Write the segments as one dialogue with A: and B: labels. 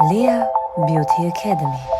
A: Leah Beauty Academy.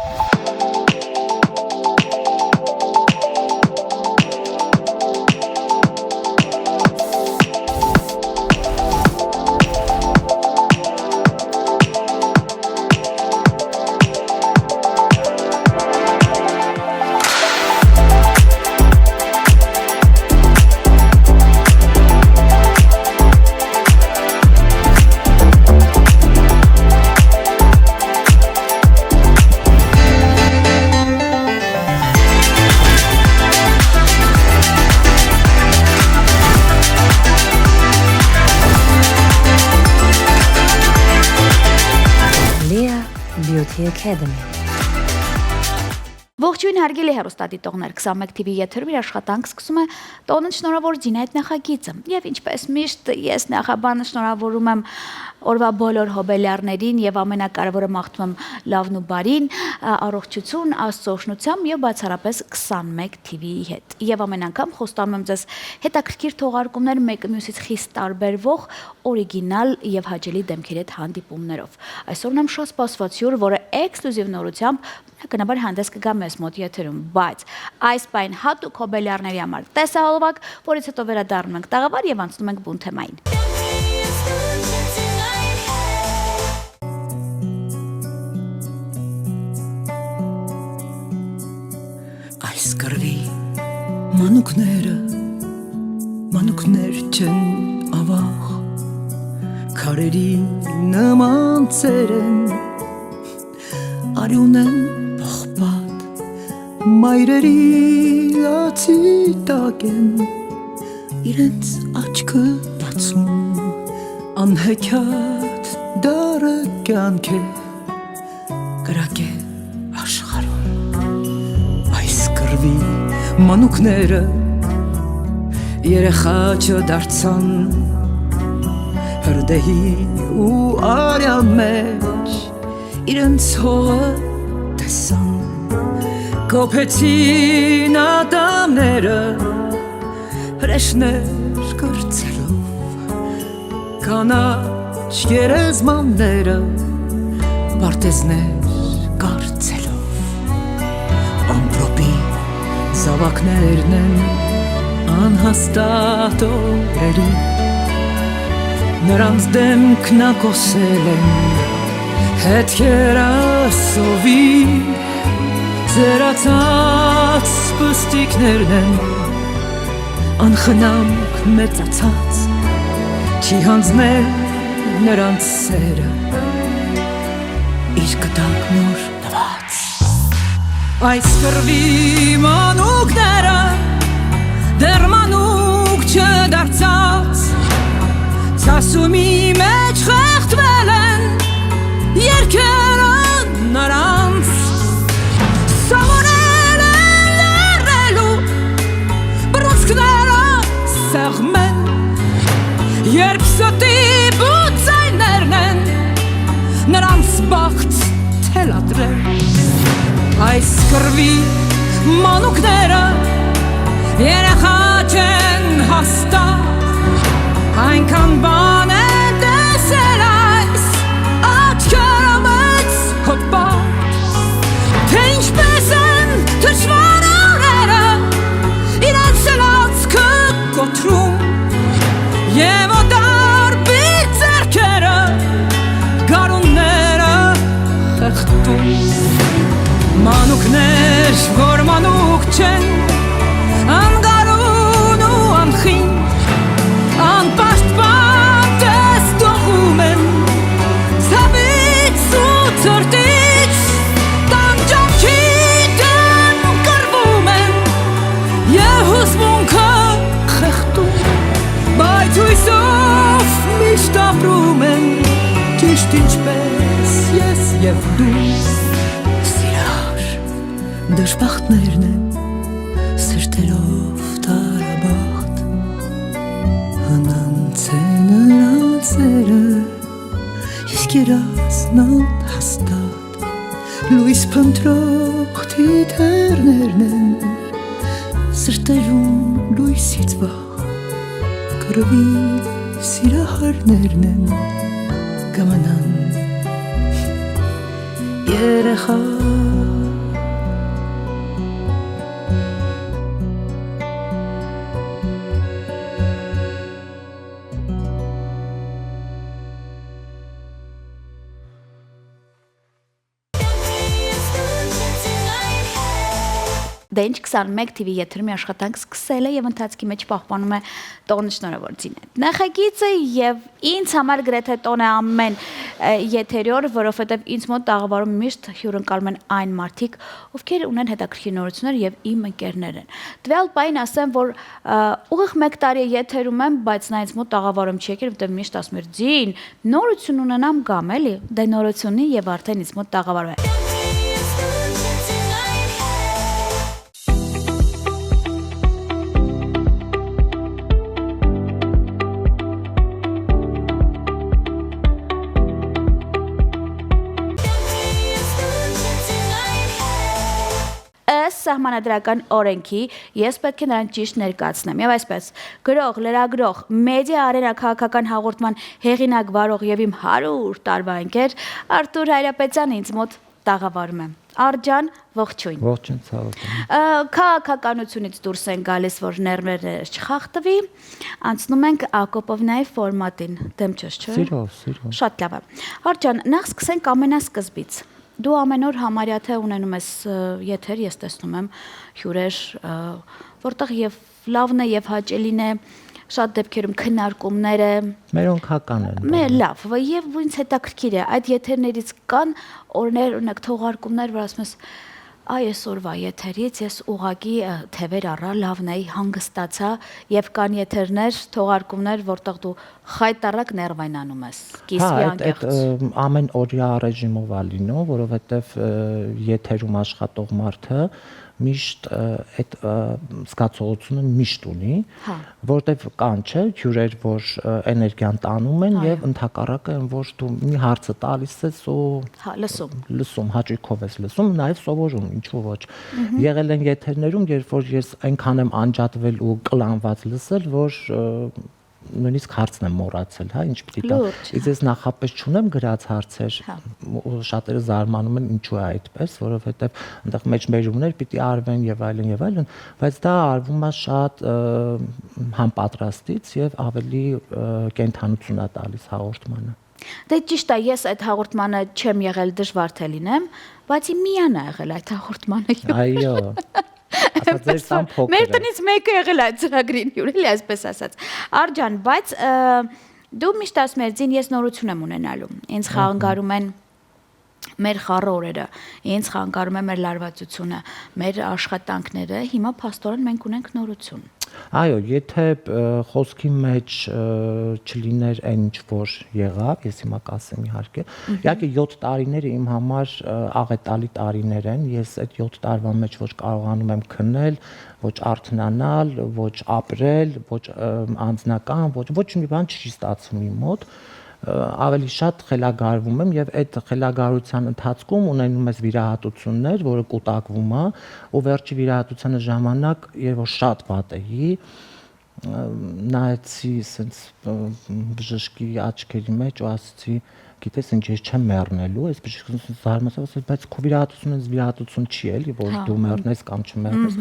A: Beauty Academy.
B: Ողջույն հարգելի հեռուստադիտողներ, 21 TV եթերում իր աշխատանք սկսում է տոնը շնորհավոր Ջինայդ նախագիծը։ Եվ ինչպես միշտ ես նախաբանը շնորհավորում եմ օրվա բոլոր հոբելյարներին եւ ամենակարևորը մաղթում եմ լավն ու բարին, առողջություն, Աստծո օգնությամբ եւ բացառապես 21 TV-ի հետ։ Եվ ամեն անգամ խոստանում եմ ձեզ հետաքրքիր թողարկումներ մեկը մյուսից խիստ տարբերվող, օրիգինալ եւ հաճելի դեմքերի հետ հանդիպումներով։ Այսօր ունեմ շատ սպասված հյուր, որը էքսկլյուզիվ նորությամբ բնականաբար հանդես կգա մեզ մոտ եթերում, բայց այս բան հատուկ հոբելյարների համար տեսահոլովակ, որից հետո վերադառնում ենք տաղավար եւ անցնում ենք բուն թեմային։
C: Այս կռվի մանուկներ չեն ավաղ, քարերի նման ծերեն, արյուն են պողպատ, մայրերի լացի տակ են, իրենց աչքը բացում, անհեքիաթ դարը կյանք է, կրակ է աշխարհում։ Այս կռվի մանուկները երեխա չդարձան, հրդեհի ու արյան մեջ իրենց հողը տեսան, կոփեցին ատամները հրեշներ կրծելով, կանաչ գերեզմանները պարտեզներ կարծելով, ամպրոպի զավակներն են անհաստատ օրերի, նրանց դեմքնակոսել են հետքերը սովի, ձերացած պստիկներն են, անխնամք մեծացած, չի հանձնել նրանց սերը, իր կտակ նոր նված։ Այս կռվի մանուկները դեռ մանուկ չդարձած, ցասումի մեջ խեղդվել են երկերը նրանց, սովորել են լռելու, բռունցքները սեղմեն, երբ ստի բուծայներն են նրանց բախտ թելադրել։ Այս կռվի մանուկները երեխա չեն հաստատ, այնքան բան են տեսել այս աչքերը մեծ հպատ, թե ինչպես են թշվառ օրերը իրենց լացքը կոտրում, և օտարբի ձեռքերը գարունները խեղդում։ Մանուկներ, որ մանուկ չեն, անգարուն ու անխինդ, անպաշտպան տեստողում են, ցավից ու ցրտից, տանջանքի դեմ կռվում են, և հուզմունքը խեղդում, բայց հույսով միշտ ապրում են, ճիշտ ինչպես ես և դու։ Դժբախտներն են սրտերով տարաբախտ, հնանց է նրանցերը, իսկ երազն անհաստատ, լույս փնտրող թիթեռներն են, սրտերում լույսից վախ, կռվի սիրահարներն են, կամանան երեխա
B: Դե ինչ 21 TV եթերում աշխատանք սկսել է եւ ընթացքի մեջ պահպանում է տոնը շնորհավոր Զինետ։ Նախագիծը եւ ինձ համար գրեթե տոն է ամեն եթերի օր, որովհետեւ ինձ մոտ տաղավարում միշտ հյուրընկալում են այն մարդիկ, ովքեր ունեն հետաքրքիր նորություններ եւ իմ ընկերներ են։ Տվյալ պայն ասեմ, որ ուղիղ 1 տարի եթերում եմ, բայց նա ինձ մոտ տաղավարում չի եկել, որտեղ միշտ ասում էր «Ձին, նորություն ունենամ գամ էլի»։ Դե նորությունի եւ արդեն ինձ մոտ տաղավարում է։ Սահմանադրական օրենքի ես պետք է նրան ճիշտ ներկայացնեմ եւ այսպես գրող, լրագրող, մեդիա արենա քաղաքական հաղորդման հեղինակ վարող եւ իմ 100 տարվա ընկեր Արտուր Հայրապետյանը ինձ մոտ տաղավարում է։ Արտջան, ողջույն։
D: Ողջույն, ցավոք։
B: Քաղաքականությունից դուրս են գալիս, որ ներները չխախտվի, անցնում ենք Ակոպովնայի ֆորմատին։ Դեմ չես, չէ՞։
D: Սիրով։
B: Շատ լավ է։ Արտջան, նախ սկսենք ամենասկզբից։ Դու ամեն օր համարյա թե ունենում ես եթեր, ես տեսնում եմ հյուրեր, որտեղ եւ լավն է եւ հաճելին է, շատ դեպքերում քննարկումները
D: Մերոնքական են։
B: Մեր լավ, եւ ինձ հետաքրքիր է, այդ եթերներից կան օրինակ թողարկումներ, որ ասում ես Այ այսօրվա եթերից ես ուղակի թևեր առա, լավն էի, հանգստացա եւ կան եթերներ, թողարկումներ, որտեղ դու խայտարակ ներվայնանում ես, կիսվի անկեղծ։
D: Այդ ամեն օրյա ռեժիմով է լինում, որովհետեւ եթերում աշխատող մարդը միշտ այդ զգացողությունը միշտ ունի, որտեվ կան չէ հյուրեր, որ էներգիան տանում են եւ ընդհակառակը են, որ դու մի հարցը տալիս ես ու լսում, հաճույքով ես լսում, նաեւ սովորում, ինչու ոչ։ Եղել են եթերներում, երբ որ ես այնքան եմ անջատվել ու կլանված լսել, որ նույնիսկ հարցն եմ մոռացել, հա, ինչ պիտի տա։ Իսկ ես նախապես չունեմ գրած հարցեր, շատերը զարմանում են ինչու է այդպես, որովհետև այնտեղ մեջբերումներ պիտի արվեն եւ այլն, բայց դա արվում է շատ համապատրաստից եւ ավելի կենթանություն է տալիս հաղորդմանը։
B: Դե ճիշտ է, ես այդ հաղորդմանը չեմ եղել, դժվար թե լինեմ, բայց Միան է եղել այդ հաղորդմանը։
D: Այո։
B: Մեր տնից մեկը եղել այդ ծրագրին հյուր, էլի այսպես ասած։ Արտջան, բայց դու միշտ ասում ես, «Ձին, ես նորություն եմ ունենալու»։ Ինձ խանգարում են մեր խառը օրերը, ինձ խանգարում է մեր լարվածությունը, մեր աշխատանքները, հիմա փաստորեն մենք ունենք նորություն։
D: Այո, եթե խոսքի մեջ չլիներ այն ինչ որ եղավ, ես հիմա կասեմ իհարկե, իհարկե 7 տարիները իմ համար աղետալի տարիներ են, ես այդ 7 տարվա մեջ ոչ կարողանում եմ քնել, ոչ արթնանալ, ոչ ապրել, ոչ անձնական, ոչ մի բան չի ստացվում իմ մոտ, ավելի շատ խելագարվում եմ եւ այդ խելագարության ընթացքում ունենում ես վիրահատություններ, որը կուտակվում է, ու վերջի վիրահատության ժամանակ, երբ որ շատ վատ էի, նայեցի sense բժշկի աչքերի մեջ ու ասացի, գիտես ինչ, ես չեմ մեռնելու, այս բժիշկը զարմացավ, ասաց, բայց քո վիրահատությունը վիրահատություն չի էլի, որ դու մեռնես կամ չմեռնես։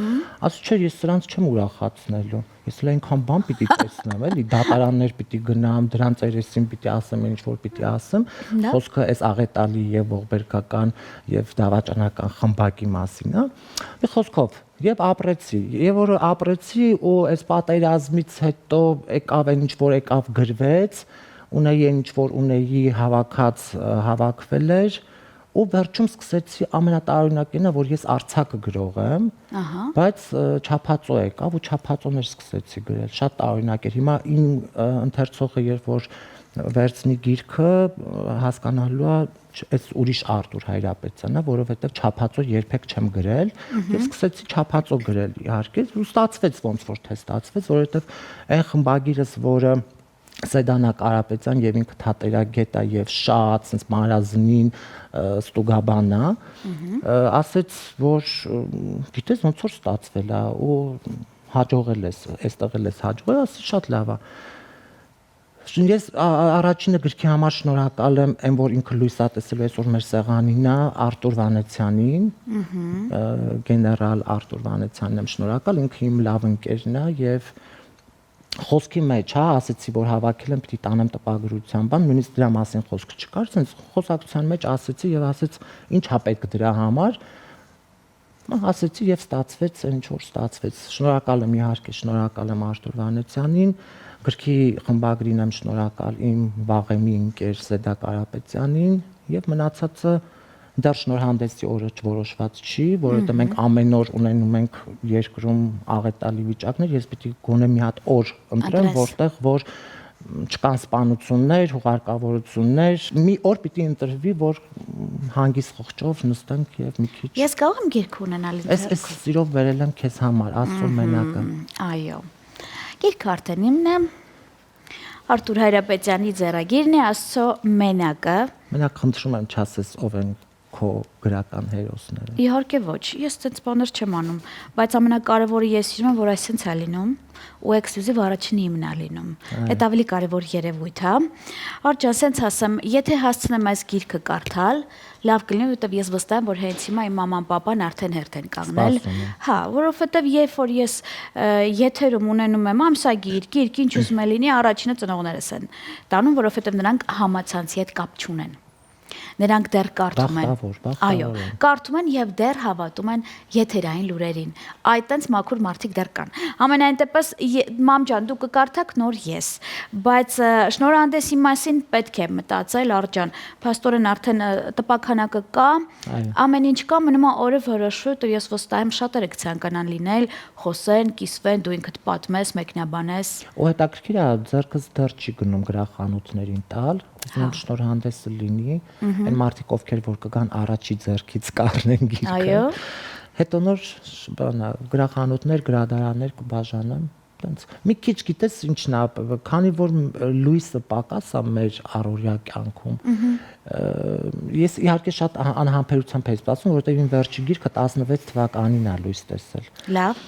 D: Ասաց, չէ, ես սրանց չեմ ուրախացնելու։ Ես էլ այնքան բան պիտի տեսնեմ, էլի, դատարաններ պիտի գնամ, դրանց երեսին պիտի ասեմ, ինչ որ պիտի ասեմ։ Խոսքը այս աղետալի եւ ողբերգական եւ դավաճանական խմբակի մասին է։ Մի խոսքով, եւ ապրեցի, եւ որ ապրեցի ու այս պատերազմից հետո եկավ այն ինչ որ եկավ գրվեց, ունեի ինչ որ ունեի հավաքվել էր ու վերջում սկսեցի ամենատարօրինակինը որ ես արձակը գրող եմ, բայց չափածո եկավ ու չափածոներ սկսեցի գրել, շատ տարօրինակ էր։ Հիմա իմ ընթերցողը երբ որ վերցնի գիրքը հասկանալու է այս ուրիշ Արտուր Հայրապետյանն է, որովհետև չափածո երբեք չեմ գրել եւ սկսեցի չափածո գրել իհարկե ու ստացվեց ոնց որ թե ստացվեց, որովհետև այն խմբագիրս, որը Սեդանա Կարապետյան եւ ինքը թատերագետ է եւ շատ sense մարազնին ստուգաբան է, ասեց որ գիտես ոնց որ ստացվել է ու հաջողել ես, այստեղ ես հաջողել, ասի շատ լավ է։ Ես առաջինը գրքի համար շնորհակալ եմ այն, որ ինքը լույս ա տեսել այսօր մեր սեղանին է Արտուր Վանեցյանին, գեներալ Արտուր Վանեցյանին եմ շնորհակալ, ինքը իմ լավ ընկերն է եւ խոսքի մեջ, հա, ասեցի, որ հավաքել եմ պիտի տանեմ տպագրության բան, նույնիսկ դրա մասին խոսք չկար, ասենց խոսակցության մեջ ասեցի եւ ասեց, ինչ ա պետք դրա համար, ասեցի եւ ստացվեց, ինչ որ ստացվեց։ Շնորհակալ եմ իհարկե, շնորհակալ եմ Արտուր Վանեցյանին, գրքի խմբագրին եմ շնորհակալ իմ վաղեմի ընկեր Զեդա Կարապետյանին եւ մնացածը դեռ շնորհանդեսի օրը չորոշված չի, որովհետեւ մենք ամեն օր ունենում ենք երկրում աղետալի վիճակներ, ես պիտի գոնե մի հատ օր ընտրեմ, որտեղ որ չկան սպանություններ, հուղարկավորություններ, մի օր պիտի ընտրվի, որ հանգիստ խղճով նստենք եւ մի քիչ։
B: Ես կարող եմ գիրք ունենալ ինձ։
D: Ես սիրով վերել եմ քեզ համար, Աստծո մենակը։
B: Այո։ Գիրքը արդեն իմն է։ Արտուր Հայրապետյանի ձեռագիրն է Աստծո մենակը։
D: Մենակ խնդրում եմ չասես ով են քո գրական հերոսները։
B: Իհարկե ոչ, ես այդպես բաներ չեմ անում, բայց ամենակարևորը ես սիրում եմ, որ այսպես է լինում, ու էքսկլյուզիվ առաջինը իմն է լինում։ Այդ ավելի կարևոր երևույթ է։ Արջան, սենց ասեմ, եթե հասցնեմ այս գիրքը կարդալ, լավ կլինի, որովհետև ես վստահ եմ, որ հենց հիմա իմ մաման պապան արդեն հերթ են կանգնել։ Հա, որովհետև երբ որ ես եթերում ունենում եմ ամսագիր, գիրք, ինչ ուզում է լինի, առաջինը ծնողներս են տանում, որովհետև նրանք համացանցի հետ կապ չունեն։ Նրանք դեռ կարդում են։ Այո, կարդում են եւ դեռ հավատում են եթերային լուրերին։ Այդտենց մաքուր մարդիկ դեռ կան։ Ամենայն դեպս մամ ջան, դու կկարդաք նոր ես, բայց շնորհանդեսի մասին պետք է մտածել, Արջան, փաստորեն արդեն տպաքանակը կա, ամեն ինչ կա, մնում է օրը որոշու, ու ես վստահ եմ շատերը կցանկանան լինել, խոսեն, կիսվեն, դու ինքդ պատմես, մեկնաբանես։
D: Ու հետաքրքիր է, ձեռքս դեռ չի գնում գրախանութներին տալ, ուզում եմ շնորհանդեսը լինի, այն մարդիկ ովքեր որ կգան առաջի ձեռքից կառնեն գիրքը։
B: Այո։
D: Հետո նոր բանա գրախանութներ, գրադարաններ կբաժանեմ, տենց։ Մի քիչ գիտես ինչն է, քանի որ լույսը պակաս է մեր առօրյա կյանքում։ Ես իհարկե շատ անհամբերությամբ եմ ասում, որովհետև իմ վերջի գիրքը 16 թվականին է լույս տեսել։
B: Լավ։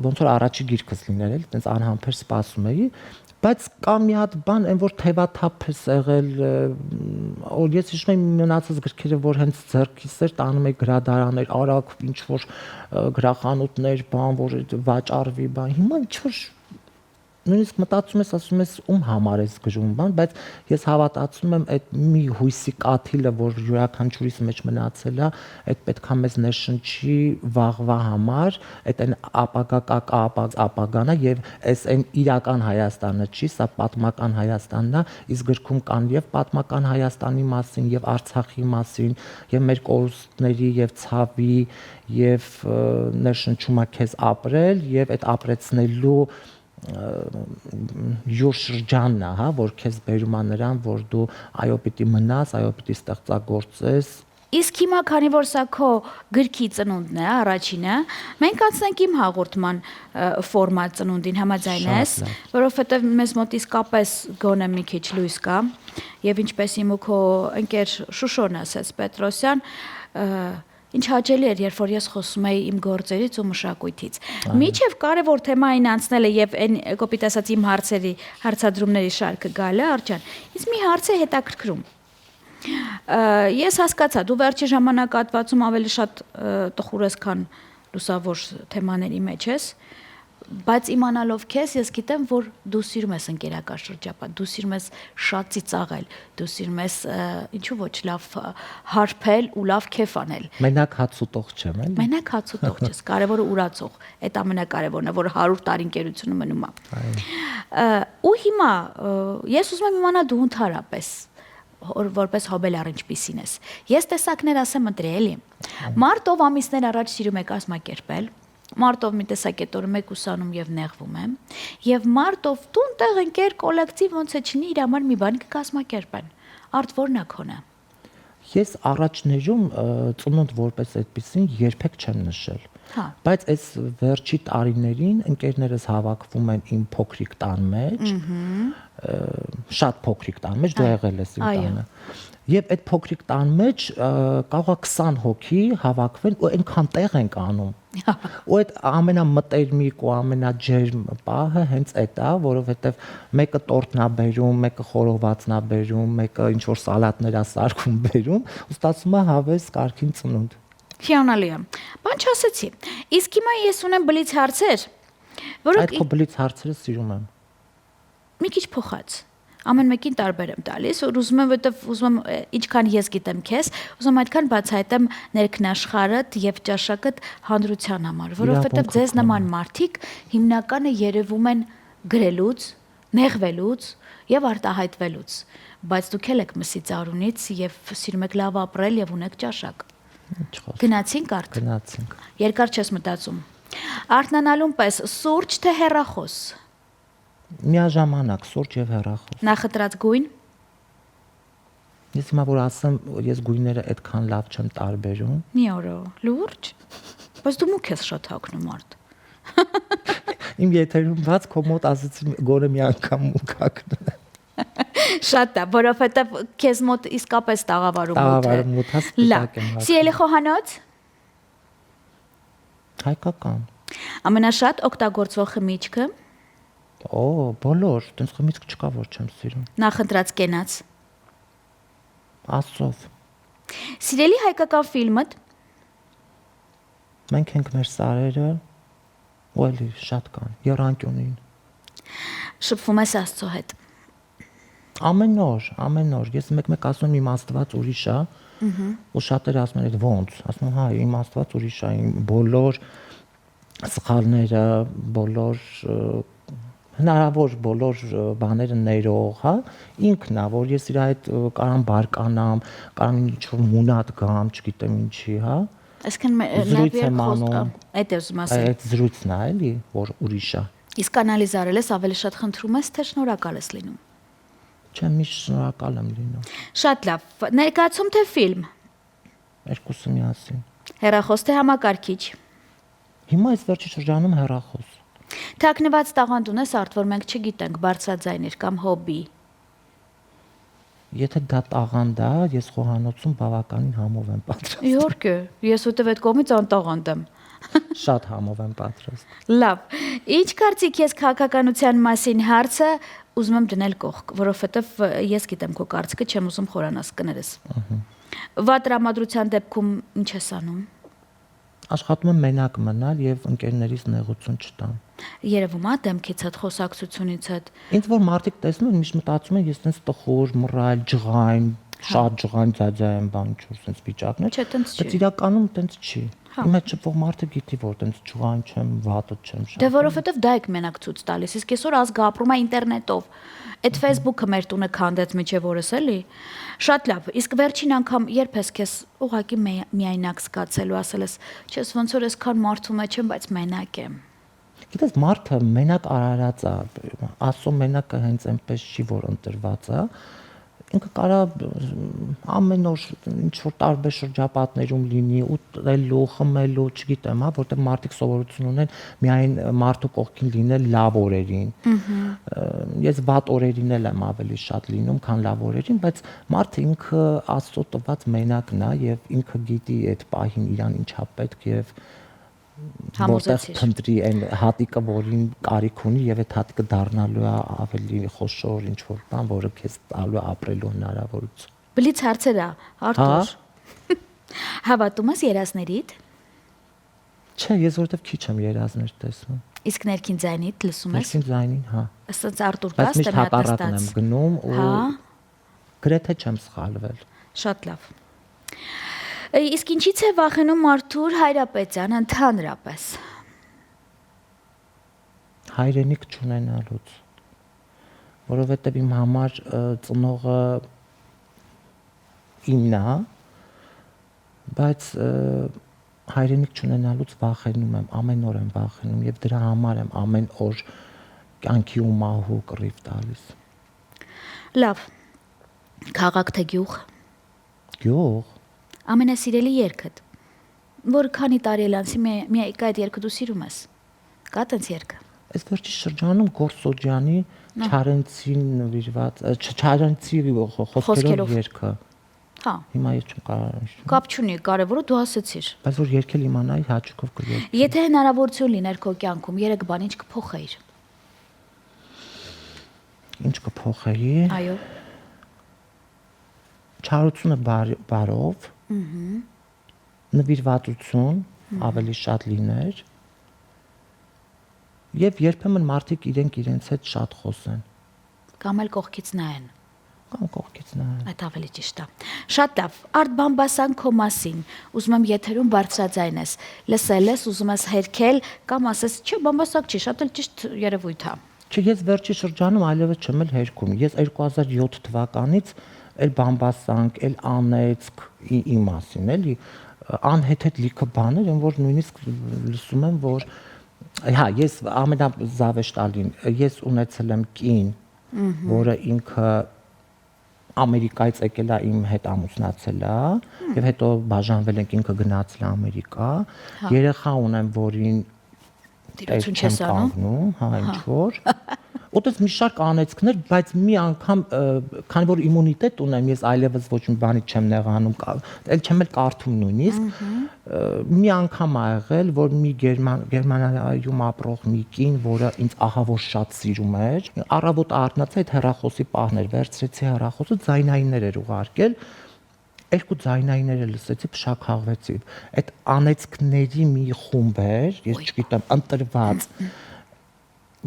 D: Ոնց որ առաջի գիրքս լինել էլի, տենց անհամբեր սպասում էի, բայց կա մի հատ բան, այն որ թևաթափ է եղել, որ ես հիշում եմ մնացած գրքերը, որ հենց ձեռքիս էր տանում էի գրադարաններ, արագ ինչ որ գրախանութներ, բան, որ վաճառվի, բան, հիմա ինչ որ նույնիսկ մտածում ես, ասում ես ում համար ես գրում բան, բայց ես հավատացում եմ այդ մի հույսի կաթիլը, որ յուրաքանչյուրիս մեջ մնացել է, այդ պետքա մեզ ներշնչի վաղվա համար, այդ այն ապագան է եւ այս այն իրական Հայաստանը չի, սա պատմական Հայաստանն է, իսկ գրքում կան եւ պատմական Հայաստանի մասին եւ Արցախի մասին եւ մեր կորուստների եւ ցավի եւ ներշնչումը քեզ ապրել եւ այդ ապրեցնելու յուր շրջանն է, հա, որ քեզ բերում է նրան, որ դու այո պիտի մնաս, այո պիտի ստեղծագործես։
B: Իսկ հիմա քանի որ սա քո գրքի ծնունդն է, առաջինը, մենք անցնենք իմ հաղորդման ֆորմատ ծնունդին, համաձայն ես, որովհետև մեզ մոտ իսկապես գոնե մի քիչ լույս կա, եւ ինչպես իմ ու քո ընկեր Շուշոն ասեց Պետրոսյան, ինչ հաճելի էր, երբ որ ես խոսում էի իմ գործերից ու մշակույթից։ Միջև կարևոր թեմային անցնելը եւ այն կոպիտ ասած իմ հարցադրումների շարքը գալը, Արջան, իսկ մի հարց է հետաքրքրում։ Ես հասկացա, դու վերջի ժամանակահատվածում ավելի շատ տխուր ես, քան լուսավոր թեմաների մեջ ես, բայց իմանալով քեզ, ես գիտեմ, որ դու սիրում ես ընկերական շրջապատ, դու սիրում ես շատ ծիծաղել, դու սիրում ես ինչու ոչ լավ հարբել ու լավ քեֆ անել։
D: Մենակ հաց ուտող չեմ, էլի։
B: Մենակ հաց ուտող չես, կարևորը ուրացող, այդ ամենակարևորն է, որ 100 տարի ընկերությունը մնում է։ Ու հիմա ես ուզում եմ իմանալ դու ընդհանրապես որպես հոբելար ինչպիսին ես։ Ես տեսակներ ասեմ ընտրի էլի։ Մարտով ամիսներ առաջ սիրում եք կազմակերպել, մարտով մի տեսակետորում եք ուսանում եւ նեղվում եմ, եւ մարտով տուն տեղ ընկեր կոլեկտիվ ոնց է չնի իր համար մի բան կկազմակերպեն։ Արդ որն է քոնը։
D: Ես առաջներում ծնունդ որպես այդպեսին երբեք չեմ նշել։ Բայց այս վերջի տարիներին ընկերներս հավաքվում են իմ փոքրիկ տան մեջ, շատ փոքրիկ տան մեջ դու եղել ես իմ
B: Այո։
D: տանը։ Եվ այդ փոքրիկ տան մեջ կարող է 20 հոգի հավաքվեն ու այնքան տեղ ենք անում։ Ու այդ ամենամտերմիկ ու ամենաջերմ պահը հենց այդ է, որովհետև մեկը տորտնա բերում, մեկը խորովածնա բերում, մեկը ինչ որ սալատներ է սարքում բերում, ու ստացվում է հավես կարգին ծնունդ։
B: Հիանալի է։ Բան չասեցի։ Իսկ հիմա ես ունեմ բլից հարցեր,
D: Այդ
B: որոնք
D: քո բլից հարցերը սիրում եմ։
B: մի քիչ փոխած։ Ամեն մեկին տարբեր եմ տալիս, որ ուզում եմ, որովհետև ուզում եմ ինչքան ես գիտեմ քեզ, ուզում եմ այդքան բացահայտեմ ներքնաշխարհդ եւ ճաշակդ հանրության համար, որովհետև ձեզ նման մարդիկ հիմնականը երևում են գրելուց, նեղվելուց եւ արտահայտվելուց, բայց դուք եք մսի ծարունից եւ սիրում եք լավ ապրել եւ ունեք ճաշակ։
D: Ինչ խոսք։
B: Գնացինք արդ։
D: Գնացինք։
B: Երկար չես մտածում։ Արթնանալուն պես սուրճ թե հեռախոս։
D: Միաժամանակ սուրճ եւ հեռախոս։
B: Նախընտրած գույն։
D: Ես հիմա որ ասեմ, ես գույները այդքան լավ չեմ տարբերում։
B: Մի օրո, լուրջ։ Բայց դու մուք ես շատ հագնում արդ։
D: Իմ եթերում բաց քո մոտ ասեցի գոնե մի անգամ մուքակն։
B: Շատ է, որովհետև քեզ մոտ իսկապես տաղավարում մոտ է։
D: Տաղավարում մոտ հա սպիտակ եմ հագնում։
B: Սիրելի խոհանոց։
D: Հայկական։
B: Ամենաշատ օգտագործվող խմիչքը։
D: Բոլոր, տենց խմիչք չկա որ չեմ սիրում։
B: Նախընտրած կենաց։
D: Աստծով։
B: Սիրելի հայկական ֆիլմդ։
D: Մենք ենք մեր սարերը, ու էլի շատ կան, Եռանկյունին։
B: Շփվում ես Աստծո հետ։
D: Ամեն օր, ես մեկ ասում եմ իմ Աստված ուրիշ է, ու շատերը ասում են այդ ոնց, ասում եմ հա, իմ Աստված ուրիշ է, իմ բոլոր սխալները, բոլոր հնարավոր բոլոր բաները ներող, հա, ինքն է, որ ես իր այդ կարամ բարկանամ, կարամ ինչ-որ մունատ գամ, չգիտեմ ինչի, հա։
B: Այսինքն
D: Զրույց եմ անում։
B: Այդ է ուզում ասել։
D: Այդ զրույցն է, էլի, որ ուրիշ է։
B: Իսկ անալիզ արել ես ավելի շատ խնդրում ես, թե շնորհակալ ես լինում։
D: Չեմ միշտ շնորհակալ եմ լինում։
B: Շատ լավ։ Ներկայացում թե ֆիլմ։
D: Երկուսը միասին։
B: Հեռախոս թե համակարգիչ։
D: Հիմա այս վերջի շրջանում հեռախոս։
B: Թաքնված տաղանդ ունես արդ, որ մենք չգիտենք, բարձրաձայներ կամ հոբի։
D: Եթե դա տաղանդ է, ես խոհանոցում բավականին համով եմ պատրաստ։
B: Իհարկե, ես ուտև այդ կողմից անտաղանդ եմ։
D: Շատ համով եմ պատրաստ։
B: Լավ։ Ինչ կարծիք ես քաղաքականության մասին հարցը ուզում եմ դնել կողք, որովհետև ես գիտեմ քո կարծիքը, չեմ ուզում խորանաս կներես։ Վատ տրամադրության դեպքում ինչ ես անում։
D: Աշխատում եմ մենակ մնալ եւ ընկերներից նեղություն չտամ։
B: Երևում է դեմքից հետ խոսակցությունից հետ։
D: Ինձ որ մարդիկ տեսնում են, միշտ մտածում են ես տենց տխուր, մռայլ, ջղայն, շատ ջղայն ձաձայեմ բան ինչ-որ տենց վիճակներ։
B: Չէ, տենց չի։
D: Բայց իրականում տենց չի։ Իմ հետ շփվող մարդը գիտի որ տենց ջղայն չեմ, վատը չեմ շատ։
B: Դե որովհետև դա եք մենակ ցույց տալիս, իսկ այսօր ազգը ապրում է ինտերնետով։ Այդ Facebook-ը մեր տունը քանդեց միջև օրս էլի։ Շատ լավ։ Իսկ վերջին անգամ երբ ես քեզ ուղակի միայնակ զգացել ու ասել ես, չես ոնց որ այսքան մարդու մեջ եմ, բայց մենակ եմ։
D: Գիտես, մարդը մենակ արարած է, ասում մենակը հենց այնպես չի որ ընտրված է։ Ինքը կարա ամեն օր ինչ որ տարբեր շրջապատներում լինի, ուտելու, խմելու, չգիտեմ, հա, որտեղ մարդիկ սովորություն ունեն միայն մարդու կողքին լինել լավ օրերին։ Ես վատ օրերին էլ եմ ավելի շատ լինում, քան լավ օրերին, բայց մարդը ինքը Աստծո տված մենակն է եւ ինքը գիտի այդ պահին իրան ինչա պետք եւ որտեղ փնտրի այն հատիկը, որին կարիք ունի եւ այդ հատիկը դառնալու է ավելի խոշոր ինչ որ բան, որը քեզ տալու է ապրելու հնարավորություն։
B: Բլից հարցեր է, Արտուր։ Հավատում ես երազներիդ։
D: Չէ, ես որովհետեւ քիչ եմ երազներ տեսնում։
B: Իսկ ներքին ձայնիդ լսում ես։
D: Ներքին ձայնին, հա։
B: Ըստ Արտուր
D: Բայց
B: Գաստը
D: միշտ հակառակն եմ գնում ու
B: Հա։
D: գրեթե չեմ սխալվել։
B: Շատ լավ։ Իսկ ինչից է վախենում Արտուր Հայրապետյան ընդհանրապես։
D: Հայրենիք չունենալուց, որովհետև իմ համար ծնողը իմն է, բայց հայրենիք չունենալուց վախենում եմ, ամեն օր եմ վախենում եւ դրա համար եմ ամեն օր կյանքի ու մահու կռիվ տալիս։
B: Լավ։ Քաղաք թե գյուղ։
D: Գյուղ։
B: Ամենասիրելի երգդ։ Որ քանի տարի էլ անցի մի այդ երգը դու սիրում ես։ Կա տենց երգը։
D: Այս վերջի շրջանում Գորսոջյանի Չարենցին նվիրված Չարենցի խոսքերով երգը։
B: Հա։
D: Հիմա ես չեմ կարող։
B: Կապ չունի, կարևորը դու ասեցիր։
D: Բայց որ երգել իմանայի հաճույքով կերգի։
B: Եթե հնարավորություն լիներ քո կյանքում 3 բան ինչ կփոխեիր։
D: Ինչ կփոխեի։
B: Այո։
D: Չարությունը բարով։ Նվիրվածություն ավելի շատ լիներ։ Եվ երբեմն մարդիկ իրենց հետ շատ խոսեն։
B: Կամ էլ կողքից նայեն։
D: Կամ կողքից նայեն։
B: Այդ ավելի ճիշտ է։ Շատ լավ։ Արդ Բամբասյան քո մասին։ Ուզում եմ եթերում բարձրաձայն ես։ Լսել ես, ուզում ես հերքել կամ ասես, չէ, Բամբասակ չի, շատ էլ ճիշտ երևույթ է։
D: Չէ, ես վերջի շրջանում այլևս չեմ էլ հերքում։ Ես 2007 թվականից էլ Բամբասանք, էլ Անեցք իմ մասին, էլի անհեթեթ լիքը բաներ են, որ նույնիսկ լսում եմ, որ հա, ես ամենազավեշտալին, ես ունեցել եմ կին, որը ինքը Ամերիկայից եկել է իմ հետ ամուսնացել է, եւ հետո բաժանվել ենք, ինքը գնացել է Ամերիկա, երեխա ունեմ, որին
B: Տիրություն չես անում,
D: հա, ինչ որ։ Ոտես մի շարք անեցքներ, բայց մի անգամ, քանի որ իմունիտետ ունեմ, ես այլևս ոչ մի բանի չեմ նեղանում, էլ չեմ էլ կարդում նույնիսկ։ Մի անգամ ա եղել, որ մի Գերմանիայում ապրող մի կին, որը ինձ ահավոր շատ սիրում էր, առավոտ արթնացա, այդ հեռախոսի պահն էր, վերցրեցի հեռախոսը, ձայնայիններ էր ուղարկել, 2 ձայնայինները լսեցի, փշաքաղվեցի։ Այդ անեցքների մի խումբ էր, ես չգիտեմ, ընտրված,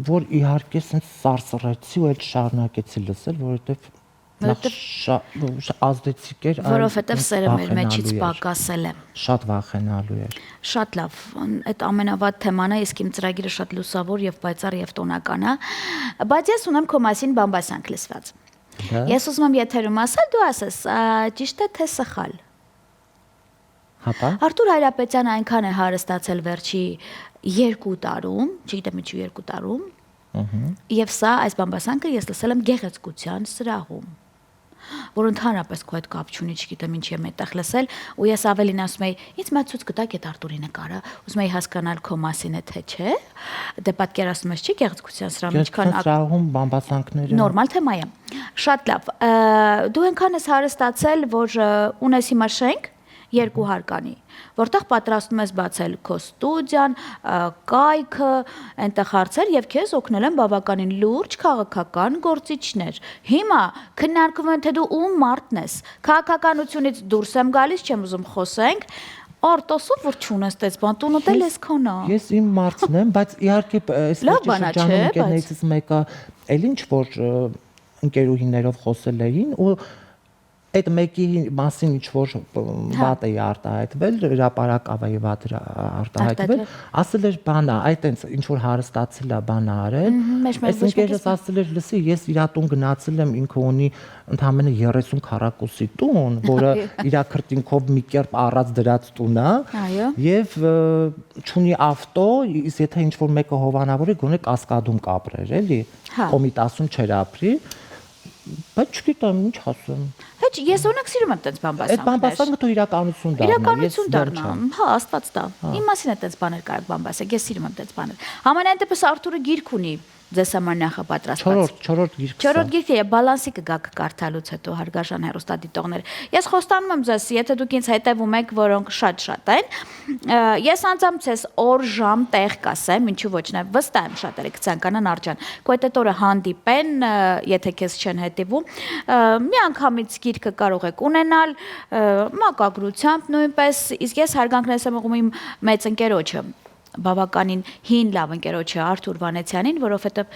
D: որ իհարկե sense սարսռեցի ու էլ շարունակեցի լսել, որովհետև ազդեցիկ էր,
B: որովհետև սերը մեր մեջից պակասել է։
D: Շատ վախենալու էր։
B: Շատ լավ, այդ ամենավատ թեման է, իսկ իմ ծրագիրը շատ լուսավոր եւ պայծառ եւ տոնական է, բայց ես ունեմ քո մասին Բամբասյանք լսված։ Ես ուզում եմ եթերում ասել, դու ասես, ճիշտ է թե սխալ։
D: Հապա։
B: Արտուր Հայրապետյանը այնքան է հարստացել վերջի 2 տարում, չգիտեմ ինչու 2 տարում, եւ սա այս Բամբասյանքը ես լսել եմ գեղեցկության սրահում, որ ընդհանրապես քո հետ կապ չունի, չգիտեմ ինչի եմ այդտեղ լսել, ու ես ավելին ասում եի, ինձ մա ցույց կտակ այդ Արտուրի նկարը, ուզում եի հասկանալ քո մասին է թե չէ, դե պատկերացնում ես, չի գեղեցկության սրահում ինչքան
D: սրահում Բամբասյանքները
B: նորմալ թեմա է։ Շատ լավ։ Դու այնքան ես հարստացել, որ ունես հիմա շենք 2 հարկանի, որտեղ պատրաստում ես բացել քո ստուդիան, կայքը, այնտեղ հարցեր եւ քեզ օգնել են բավականին լուրջ քաղաքական գործիչներ։ Հիմա քննարկվում են թե դու ում մարդն ես։ Քաղաքականությունից դուրս եմ գալիս, չեմ ուզում խոսենք։ Արտոսով որ չունես տես բան, տունը դել ես քոնա։
D: Ես իմ մարդն եմ, բայց իհարկե այս շրջանում ընկերներից մեկը էլ ինչ որ ընկերուհիներով խոսել էին ու այդ մեկի մասին ինչ որ վատ է արտահայտվել, հրապարակավ է վատ արտահայտվել, ասել էր բանա, այդ այնց ինչ որ հարստացել է բան արել, այս ընկերս ասել էր, լսի, ես իր տուն գնացել եմ, ինքը ունի ընդամենը 30 քառակուսի տուն, որը իր քրտինքով մի կերպ առած դրած տուն է, եւ չունի ավտո, իսկ եթե ինչ որ մեկը հովանավոր է, գոնե Կասկադում կապրեր, էլի, Կոմիտասում չեր ապրի, բայց չգիտեմ ինչ ասեմ։
B: Հեչ, ես օրինակ սիրում եմ տենց Բամբասյանքներ։
D: Այդ Բամբասյանքը դու իրականություն դառնա։
B: Իրականություն դառնա։ Հա, Աստված տա։ Իմ մասին է տենց բաներ կարող Բամբասյանք, ես սիրում եմ տենց բաներ։ Համենայն դեպս Արտուրը գիրք ունի ձեզ համար նախապատրաստված։ 4-րդ գիրքը։ 4-րդ գիրքը է, բալանսի կգաք կարդալուց հետո հարգարժան հեռուստադիտողներ։ Ես խոստանում եմ ձեզ, եթե դուք ինձ հետևում եք, որոնք շատ են, ես անձամբ ցես օր, ժամ, տեղ կասեմ, ինչու ոչ նա վստահ եմ շատերը կցանկանան Արջան։ Քո այդ օրը հանդիպեն, եթե քեզ չեն հետևում, մի անգամից գիրքը կարող եք ունենալ, մակագրությամբ նույնպես, իսկ ես հարգանքներս եմ ուղղում իմ մեծ ընկերոջը, բավականին հին լավ ընկերոջը Արթուր Վանեցյանին, որովհետև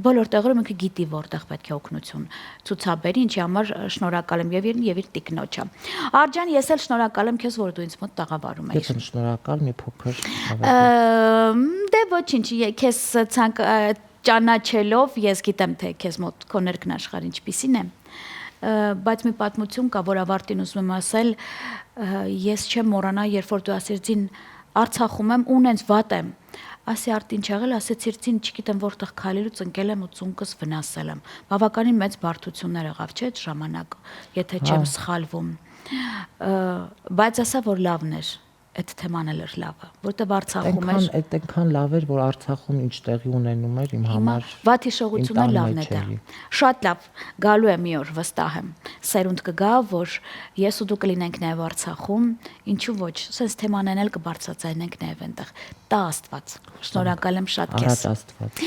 B: բոլոր տեղերում ինքը գիտի որտեղ պետք է օգնություն ցուցաբերի, ինչի համար շնորհակալ եմ եւ իր տիկնոջը։ Արջան, ես էլ շնորհակալ եմ քեզ, որ դու ինձ մոտ տաղավարում ես։
D: Ես եմ շնորհակալ, մի փոքր
B: դե ոչինչ, քեզ ճանաչելով ես գիտեմ թե քեզ մոտ քո ներքն աշխարհ ինչպիսին է, բայց մի պատմություն կա, որ ավարտին ուզում եմ ասել, ես չեմ մոռանա, երբ որ դու ասիր ձին Արցախում եմ ու նենց վատ եմ, ասի արդ ինչ եղել, ասեցիր ձին չգիտեմ որտեղ քայլելուց ընկել եմ ու ծունկս վնասել եմ, բավականին մեծ բարդություններ եղավ, չէ՞ այդ ժամանակ, եթե չեմ սխալվում, բայց ասա որ լավն էր, այդ թեման էլ էր լավը, որտեղ Արցախում էր
D: Այդքան լավ էր, որ Արցախում ինչ տեղի ունենում էր իմ համար։
B: Վաթի շողությունը լավն է դա։ Շատ լավ, գալու է մի օր վստահ եմ։ Սերունդ կգա, որ ես ու դու կլինենք նաև Արցախում, ինչու ոչ, sense թեմանեն էլ կբարձրացնենք նաև այնտեղ։ Տա Աստված։ Շնորհակալ եմ շատ քեզ։
D: Առաջ Աստված։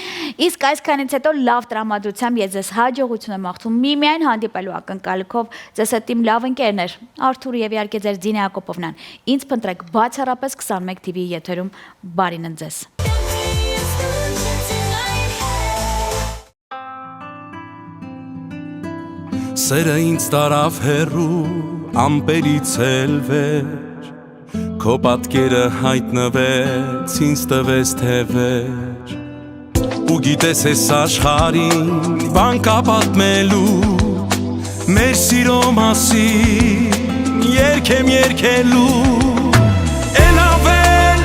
B: Իսկ այսքանից հետո լավ տրամադրությամբ ես ձեզ հաջողություն եմ աղթում միմիայն հանդիպելու ակնկալիքով ձեզ հետ իմ լավ ընկերներ Արթուր եւ իհարկե ձեր Զինա Հակոբովնան։ Ինձ փնտրեք բացառապես 21 TV եթերում բարին ընձեզ։
C: Սերը ինձ տարավ հեռու ամպերից էլ վեր Քո պատկերը հայտնվեց, ինձ տվեց թե վեր Ու գիտես ես աշխարհին բան կա պատմելու Մեր սիրո մասին երգեմ երգելու Էլ ավել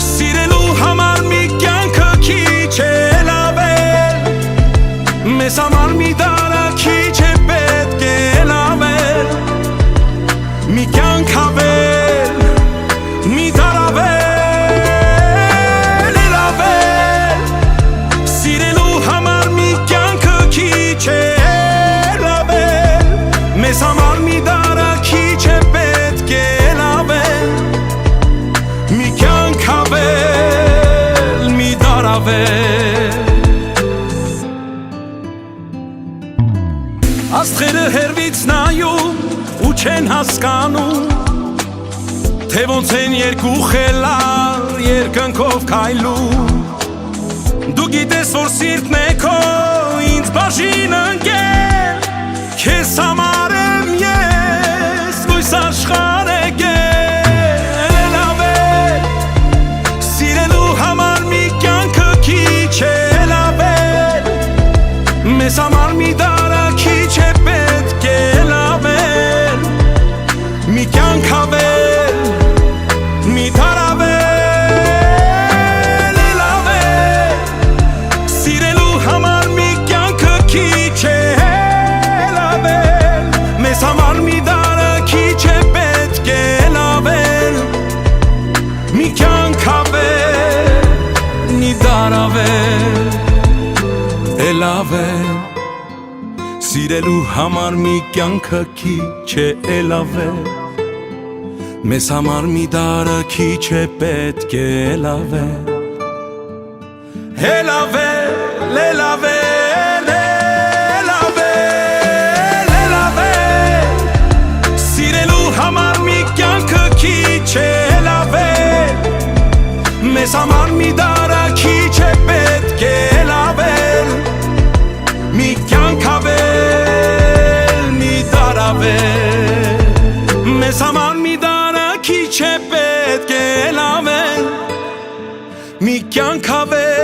C: սիրելու համար մի կյանքը քիչ էլ ավել Մեզ համար մի դարը քիչ է պետք է էլ ավել Մի կյանք ավել մի դար ավել էլ ավել Սիրելու համար մի կյանքը քիչ է էլ ավել Մեզ համար մի դարը քիչ է պետք է էլ ավել Մի կյանք ավել մի դար ավել Աստղերը հեռվից նայում ու չեն հասկանում Թե ոնց են երկու խելար երկնքով քայլում Դու գիտես որ սիրտն է քո ինձ բաժին ընկել Քեզ համար եմ ես լույս աշխարհ եկել Էլ ավել սիրելու համար մի կյանքը քիչ էլ ավել Մեզ համար մի դարը քիչ է պետք է էլ ավել Մի կյանք ավել մի դար ավել էլ ավել Սիրելու համար մի կյանքը քիչ է էլ ավել Մեզ համար մի դարը քիչ է պետք է էլ ավել Մի կյանք ավել մի դար ավել էլ ավել Սիրելու համար մի կյանքը քիչ է էլ ավել Մեզ համար մի դարը քիչ է պետք է էլ ավել Էլ ավել, էլ ավել, էլ ավել, էլ ավել Սիրելու համար մի կյանքը քիչ է էլ ավել Մեզ համար մի դարը քիչ է պետք է էլ ավել Մի կյանք ավել, մի դար ավել Մեզ համար մի դարը քիչ է պետք է էլ ավել Մի կյանք ավել